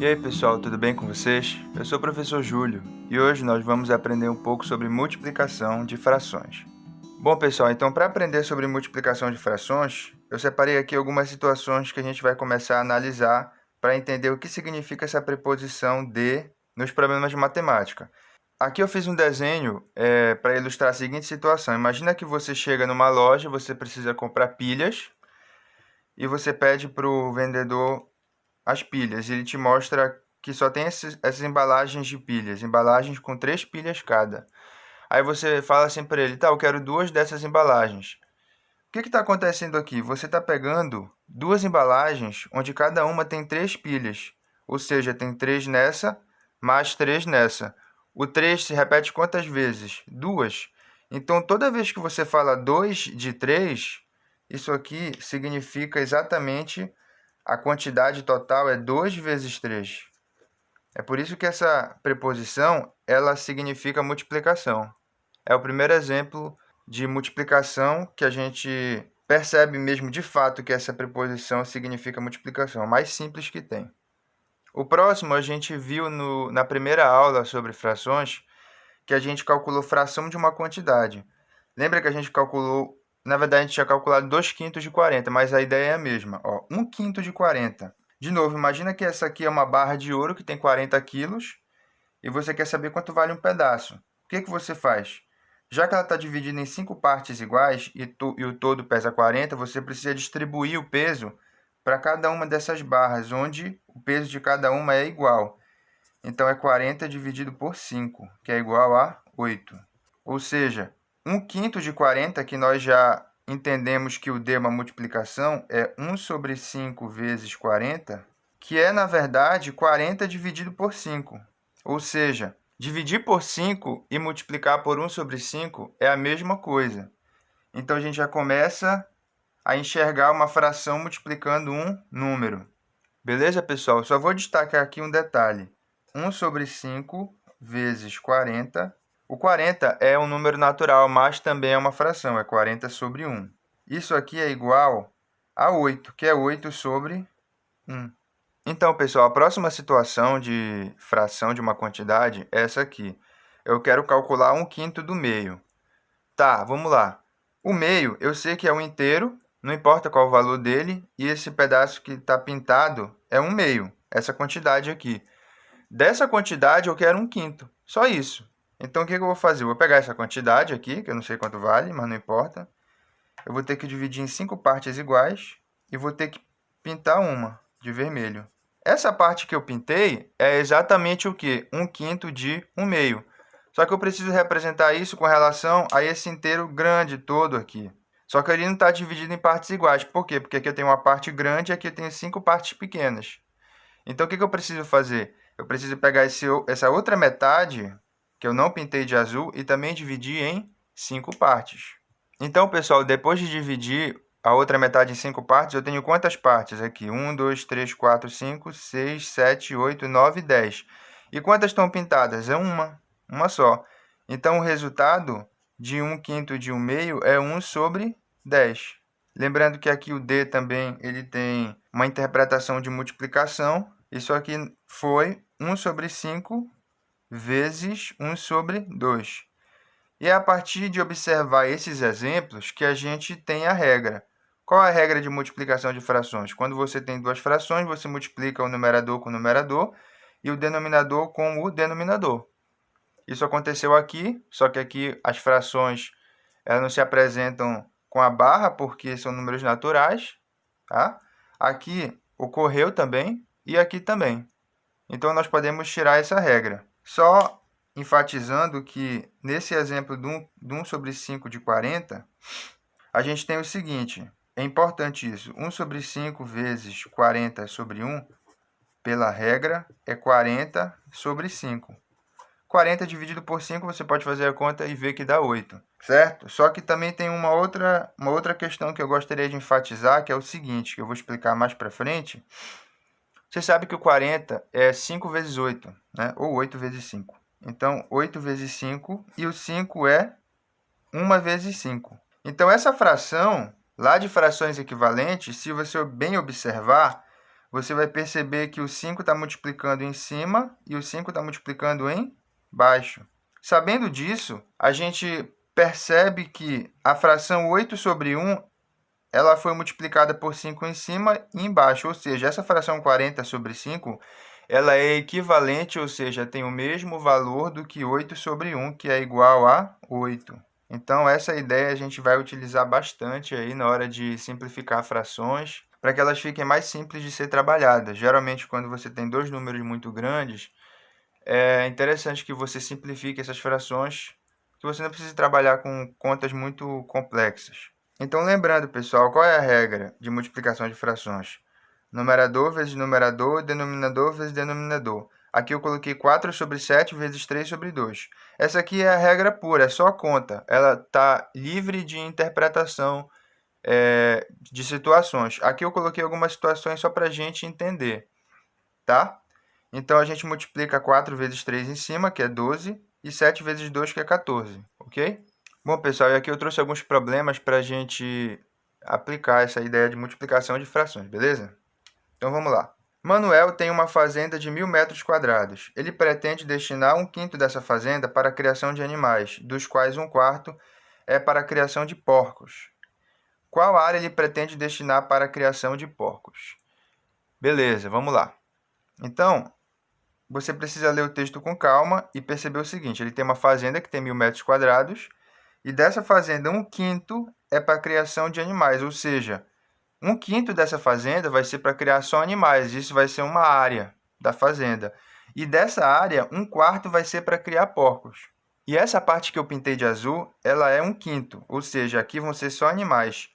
E aí pessoal, tudo bem com vocês? Eu sou o professor Júlio e hoje nós vamos aprender um pouco sobre multiplicação de frações. Bom pessoal, então para aprender sobre multiplicação de frações, eu separei aqui algumas situações que a gente vai começar a analisar para entender o que significa essa preposição de nos problemas de matemática. Aqui eu fiz um desenho para ilustrar a seguinte situação. Imagina que você chega numa loja, você precisa comprar pilhas e você pede para o vendedor as pilhas. Ele te mostra que só tem essas embalagens de pilhas, embalagens com 3 pilhas cada. Aí você fala assim para ele, tá, eu quero 2 dessas embalagens. O que está acontecendo aqui? Você está pegando 2 embalagens onde cada uma tem 3 pilhas. Ou seja, tem 3 nessa, mais 3 nessa. O 3 se repete quantas vezes? 2. Então, toda vez que você fala 2 de 3, isso aqui significa exatamente a quantidade total é 2 vezes 3. É por isso que essa preposição ela significa multiplicação. É o primeiro exemplo de multiplicação que a gente percebe mesmo de fato que essa preposição significa multiplicação, é o mais simples que tem. O próximo a gente viu na primeira aula sobre frações, que a gente calculou fração de uma quantidade. Lembra que a gente calculou, na verdade a gente tinha calculado 2 quintos de 40, mas a ideia é a mesma. 1 quinto de 40. De novo, imagina que essa aqui é uma barra de ouro que tem 40 quilos e você quer saber quanto vale um pedaço. O que você faz? Já que ela está dividida em 5 partes iguais e o todo pesa 40, você precisa distribuir o peso para cada uma dessas barras, onde o peso de cada uma é igual. Então, é 40 dividido por 5, que é igual a 8. Ou seja, 1 quinto de 40, que nós já entendemos que o D é uma multiplicação, é 1 sobre 5 vezes 40, que é, na verdade, 40 dividido por 5. Ou seja, dividir por 5 e multiplicar por 1 sobre 5 é a mesma coisa. Então, a gente já começa a enxergar uma fração multiplicando um número. Beleza, pessoal? Só vou destacar aqui um detalhe. 1 sobre 5 vezes 40. O 40 é um número natural, mas também é uma fração, é 40 sobre 1. Isso aqui é igual a 8, que é 8 sobre 1. Então, pessoal, a próxima situação de fração de uma quantidade é essa aqui. Eu quero calcular 1 quinto do meio. Tá, vamos lá. O meio, eu sei que é um inteiro, não importa qual o valor dele, e esse pedaço que está pintado é 1 meio, essa quantidade aqui. Dessa quantidade, eu quero 1 quinto, só isso. Então, o que eu vou fazer? Eu vou pegar essa quantidade aqui, que eu não sei quanto vale, mas não importa. Eu vou ter que dividir em 5 partes iguais e vou ter que pintar uma de vermelho. Essa parte que eu pintei é exatamente o quê? 1 quinto de 1 meio. Só que eu preciso representar isso com relação a esse inteiro grande todo aqui. Só que ele não está dividido em partes iguais. Por quê? Porque aqui eu tenho uma parte grande e aqui eu tenho 5 partes pequenas. Então, o que eu preciso fazer? Eu preciso pegar essa outra metade, que eu não pintei de azul, e também dividir em 5 partes. Então, pessoal, depois de dividir a outra metade em 5 partes, eu tenho quantas partes aqui? 1, 2, 3, 4, 5, 6, 7, 8, 9, 10. E quantas estão pintadas? É uma só. Então, o resultado de 1 quinto de 1 meio é 1 sobre 10. Lembrando que aqui o D também ele tem uma interpretação de multiplicação. Isso aqui foi 1 sobre 5 vezes 1 sobre 2. E é a partir de observar esses exemplos que a gente tem a regra. Qual é a regra de multiplicação de frações? Quando você tem duas frações, você multiplica o numerador com o numerador e o denominador com o denominador. Isso aconteceu aqui, só que aqui as frações elas não se apresentam com a barra, porque são números naturais. Tá? Aqui ocorreu também e aqui também. Então, nós podemos tirar essa regra. Só enfatizando que, nesse exemplo de 1 sobre 5 de 40, a gente tem o seguinte, é importante isso, 1 sobre 5 vezes 40 sobre 1, pela regra, é 40 sobre 5. 40 dividido por 5, você pode fazer a conta e ver que dá 8, certo? Só que também tem uma outra questão que eu gostaria de enfatizar, que é o seguinte, que eu vou explicar mais para frente. Você sabe que o 40 é 5 vezes 8, né? Ou 8 vezes 5. Então, 8 vezes 5, e o 5 é 1 vezes 5. Então, essa fração, lá de frações equivalentes, se você bem observar, você vai perceber que o 5 está multiplicando em cima e o 5 está multiplicando em baixo. Sabendo disso, a gente percebe que a fração 8 sobre 1 ela foi multiplicada por 5 em cima e embaixo, ou seja, essa fração 40 sobre 5 ela é equivalente, ou seja, tem o mesmo valor do que 8 sobre 1, que é igual a 8. Então, essa ideia a gente vai utilizar bastante aí na hora de simplificar frações, para que elas fiquem mais simples de ser trabalhadas. Geralmente, quando você tem dois números muito grandes, é interessante que você simplifique essas frações, que você não precise trabalhar com contas muito complexas. Então, lembrando, pessoal, qual é a regra de multiplicação de frações? Numerador vezes numerador, denominador vezes denominador. Aqui eu coloquei 4 sobre 7 vezes 3 sobre 2. Essa aqui é a regra pura, é só conta. Ela está livre de interpretação de situações. Aqui eu coloquei algumas situações só para a gente entender, tá? Então, a gente multiplica 4 vezes 3 em cima, que é 12, e 7 vezes 2, que é 14, ok? Bom, pessoal, e aqui eu trouxe alguns problemas para a gente aplicar essa ideia de multiplicação de frações, beleza? Então, vamos lá. Manuel tem uma fazenda de 1.000 metros quadrados. Ele pretende destinar 1/5 dessa fazenda para a criação de animais, dos quais 1/4 é para a criação de porcos. Qual área ele pretende destinar para a criação de porcos? Beleza, vamos lá. Então, você precisa ler o texto com calma e perceber o seguinte: ele tem uma fazenda que tem 1.000 metros quadrados, e dessa fazenda, 1/5 é para a criação de animais, ou seja, 1/5 dessa fazenda vai ser para criar só animais, isso vai ser uma área da fazenda. E dessa área, 1/4 vai ser para criar porcos. E essa parte que eu pintei de azul, ela é 1/5, ou seja, aqui vão ser só animais.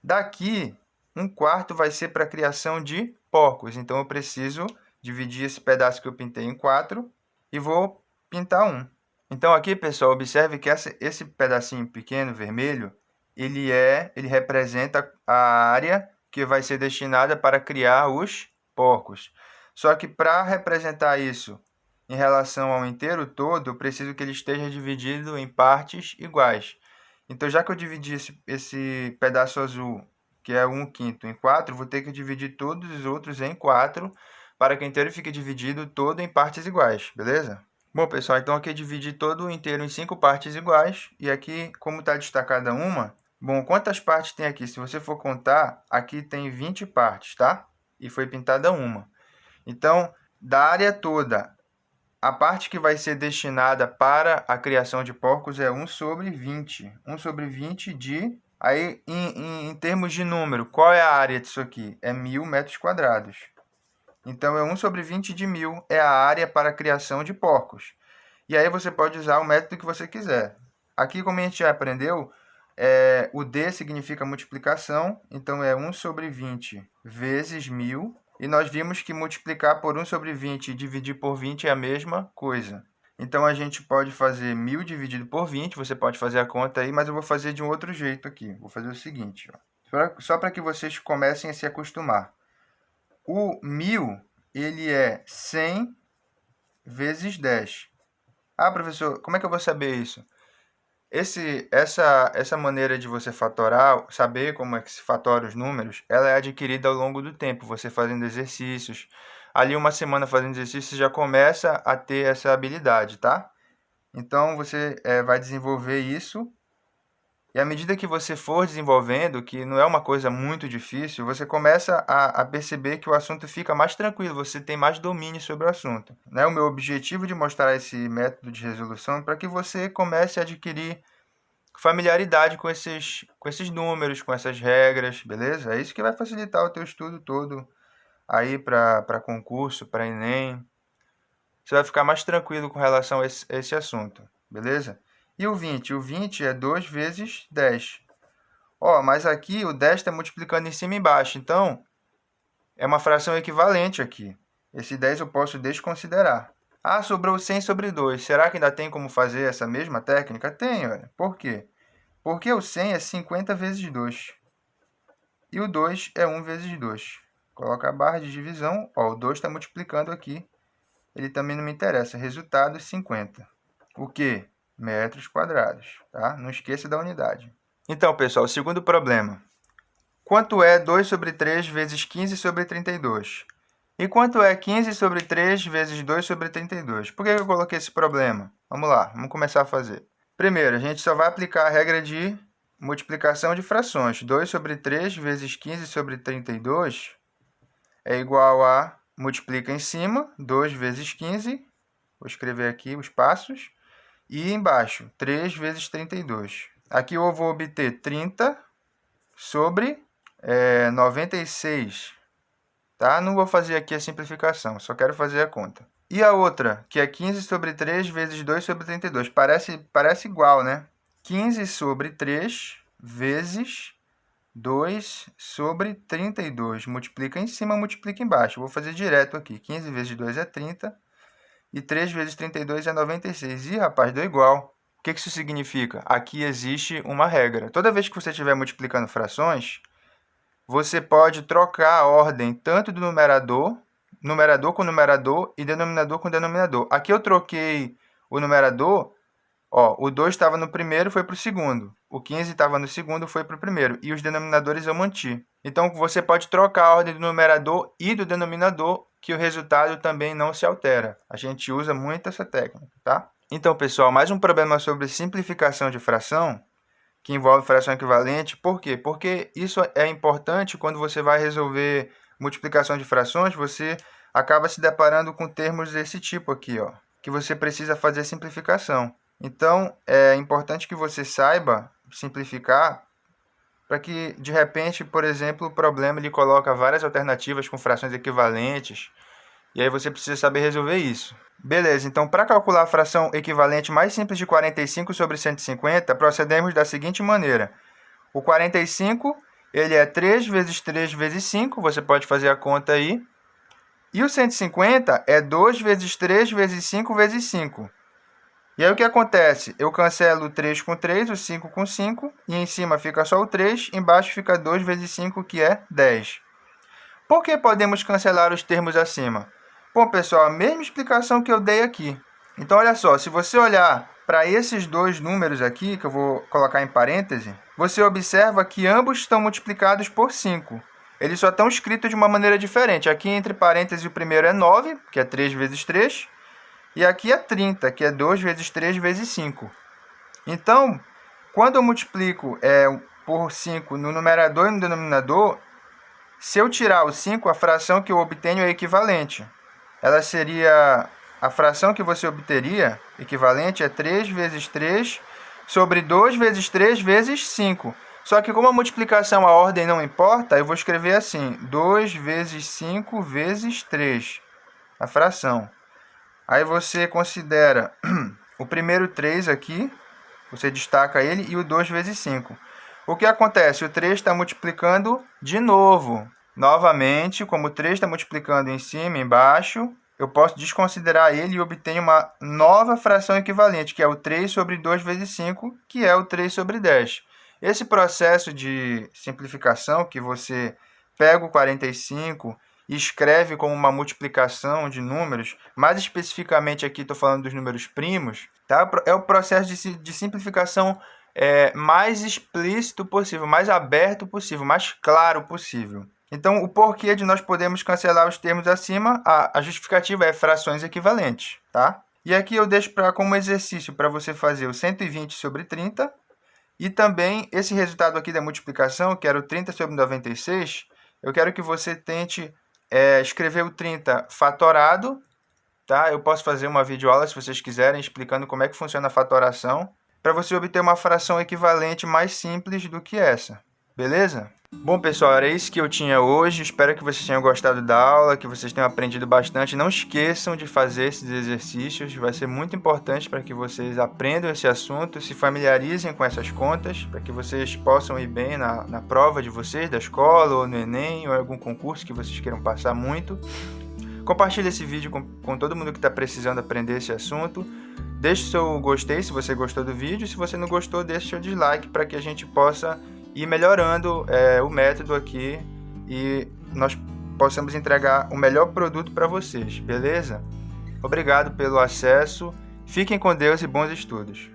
Daqui, 1/4 vai ser para a criação de porcos, então eu preciso dividir esse pedaço que eu pintei em 4 e vou pintar 1. Então aqui, pessoal, observe que esse pedacinho pequeno vermelho, ele representa a área que vai ser destinada para criar os porcos. Só que para representar isso em relação ao inteiro todo, eu preciso que ele esteja dividido em partes iguais. Então, já que eu dividi esse pedaço azul, que é 1/5, em 4, vou ter que dividir todos os outros em 4, para que o inteiro fique dividido todo em partes iguais, beleza? Bom, pessoal, então aqui eu dividi todo o inteiro em 5 partes iguais, e aqui, como está destacada uma, bom, quantas partes tem aqui? Se você for contar, aqui tem 20 partes, tá? E foi pintada uma. Então, da área toda, a parte que vai ser destinada para a criação de porcos é 1 sobre 20. 1 sobre 20 de... Aí, em termos de número, qual é a área disso aqui? É 1.000 metros quadrados. Então, é 1 sobre 20 de 1.000 é a área para a criação de porcos. E aí você pode usar o método que você quiser. Aqui, como a gente já aprendeu, o D significa multiplicação. Então, é 1 sobre 20 vezes 1.000. E nós vimos que multiplicar por 1 sobre 20 e dividir por 20 é a mesma coisa. Então, a gente pode fazer 1.000 dividido por 20. Você pode fazer a conta aí, mas eu vou fazer de um outro jeito aqui. Vou fazer o seguinte, ó. Só para que vocês comecem a se acostumar. O 1.000, ele é 100 vezes 10. Ah, professor, como é que eu vou saber isso? Essa maneira de você fatorar, saber como é que se fatora os números, ela é adquirida ao longo do tempo, você fazendo exercícios. Ali, uma semana fazendo exercícios, já começa a ter essa habilidade, tá? Então, você vai desenvolver isso. E à medida que você for desenvolvendo, que não é uma coisa muito difícil, você começa a perceber que o assunto fica mais tranquilo, você tem mais domínio sobre o assunto. Né? O meu objetivo de mostrar esse método de resolução é para que você comece a adquirir familiaridade com esses números, com essas regras, beleza? É isso que vai facilitar o teu estudo todo aí para concurso, para Enem. Você vai ficar mais tranquilo com relação a esse assunto, beleza? E o 20? O 20 é 2 vezes 10. Ó, mas aqui o 10 está multiplicando em cima e embaixo, então é uma fração equivalente aqui. Esse 10 eu posso desconsiderar. Ah, sobrou 100 sobre 2. Será que ainda tem como fazer essa mesma técnica? Tem, olha. Por quê? Porque o 100 é 50 vezes 2. E o 2 é 1 vezes 2. Coloca a barra de divisão. Ó, o 2 está multiplicando aqui. Ele também não me interessa. Resultado, 50. O quê? Metros quadrados, tá? Não esqueça da unidade. Então, pessoal, segundo problema. Quanto é 2 sobre 3 vezes 15 sobre 32? E quanto é 15 sobre 3 vezes 2 sobre 32? Por que eu coloquei esse problema? Vamos lá, vamos começar a fazer. Primeiro, a gente só vai aplicar a regra de multiplicação de frações. 2 sobre 3 vezes 15 sobre 32 é igual a, multiplica em cima, 2 vezes 15, vou escrever aqui os passos, e embaixo, 3 vezes 32. Aqui eu vou obter 30 sobre 96, tá? Não vou fazer aqui a simplificação, só quero fazer a conta. E a outra, que é 15 sobre 3 vezes 2 sobre 32. Parece igual, né? 15 sobre 3 vezes 2 sobre 32. Multiplica em cima, multiplica embaixo. Vou fazer direto aqui. 15 vezes 2 é 30. E 3 vezes 32 é 96. Ih, rapaz, deu igual. O que isso significa? Aqui existe uma regra. Toda vez que você estiver multiplicando frações, você pode trocar a ordem tanto do numerador com numerador e denominador com denominador. Aqui eu troquei o numerador, ó, o 2 estava no primeiro, foi para o segundo. O 15 estava no segundo, foi para o primeiro. E os denominadores eu mantive. Então, você pode trocar a ordem do numerador e do denominador, que o resultado também não se altera. A gente usa muito essa técnica, tá? Então, pessoal, mais um problema sobre simplificação de fração, que envolve fração equivalente. Por quê? Porque isso é importante quando você vai resolver multiplicação de frações, você acaba se deparando com termos desse tipo aqui, ó, que você precisa fazer simplificação. Então, é importante que você saiba simplificar para que, de repente, por exemplo, o problema ele coloca várias alternativas com frações equivalentes, e aí você precisa saber resolver isso. Beleza, então para calcular a fração equivalente mais simples de 45 sobre 150, procedemos da seguinte maneira. O 45, ele é 3 vezes 3 vezes 5, você pode fazer a conta aí. E o 150 é 2 vezes 3 vezes 5 vezes 5. E aí o que acontece? Eu cancelo o 3 com 3, o 5 com 5, e em cima fica só o 3, embaixo fica 2 vezes 5, que é 10. Por que podemos cancelar os termos acima? Bom, pessoal, a mesma explicação que eu dei aqui. Então, olha só, se você olhar para esses dois números aqui, que eu vou colocar em parêntese, você observa que ambos estão multiplicados por 5. Eles só estão escritos de uma maneira diferente. Aqui, entre parênteses, o primeiro é 9, que é 3 vezes 3, e aqui é 30, que é 2 vezes 3 vezes 5. Então, quando eu multiplico por 5 no numerador e no denominador, se eu tirar o 5, a fração que eu obtenho é equivalente. Ela seria, a fração que você obteria, equivalente, é 3 vezes 3 sobre 2 vezes 3 vezes 5. Só que como a multiplicação, a ordem não importa, eu vou escrever assim, 2 vezes 5 vezes 3, a fração. Aí você considera o primeiro 3 aqui, você destaca ele, e o 2 vezes 5. O que acontece? O 3 está multiplicando de novo. Novamente, como o 3 está multiplicando em cima e embaixo, eu posso desconsiderar ele e obtenho uma nova fração equivalente, que é o 3 sobre 2 vezes 5, que é o 3 sobre 10. Esse processo de simplificação, que você pega o 45 e escreve como uma multiplicação de números, mais especificamente aqui estou falando dos números primos, tá? É o processo de simplificação mais explícito possível, mais aberto possível, mais claro possível. Então, o porquê de nós podemos cancelar os termos acima, a justificativa é frações equivalentes, tá? E aqui eu deixo como exercício para você fazer o 120 sobre 30, e também esse resultado aqui da multiplicação, que era o 30 sobre 96, eu quero que você tente escrever o 30 fatorado, tá? Eu posso fazer uma videoaula, se vocês quiserem, explicando como é que funciona a fatoração, para você obter uma fração equivalente mais simples do que essa, beleza? Bom, pessoal, era isso que eu tinha hoje. Espero que vocês tenham gostado da aula, que vocês tenham aprendido bastante. Não esqueçam de fazer esses exercícios, vai ser muito importante para que vocês aprendam esse assunto, se familiarizem com essas contas, para que vocês possam ir bem na prova de vocês, da escola, ou no Enem, ou em algum concurso que vocês queiram passar muito. Compartilhe esse vídeo com todo mundo que está precisando aprender esse assunto. Deixe seu gostei se você gostou do vídeo. Se você não gostou, deixe seu dislike para que a gente possa ir melhorando o método aqui e nós possamos entregar o melhor produto para vocês, beleza? Obrigado pelo acesso, fiquem com Deus e bons estudos.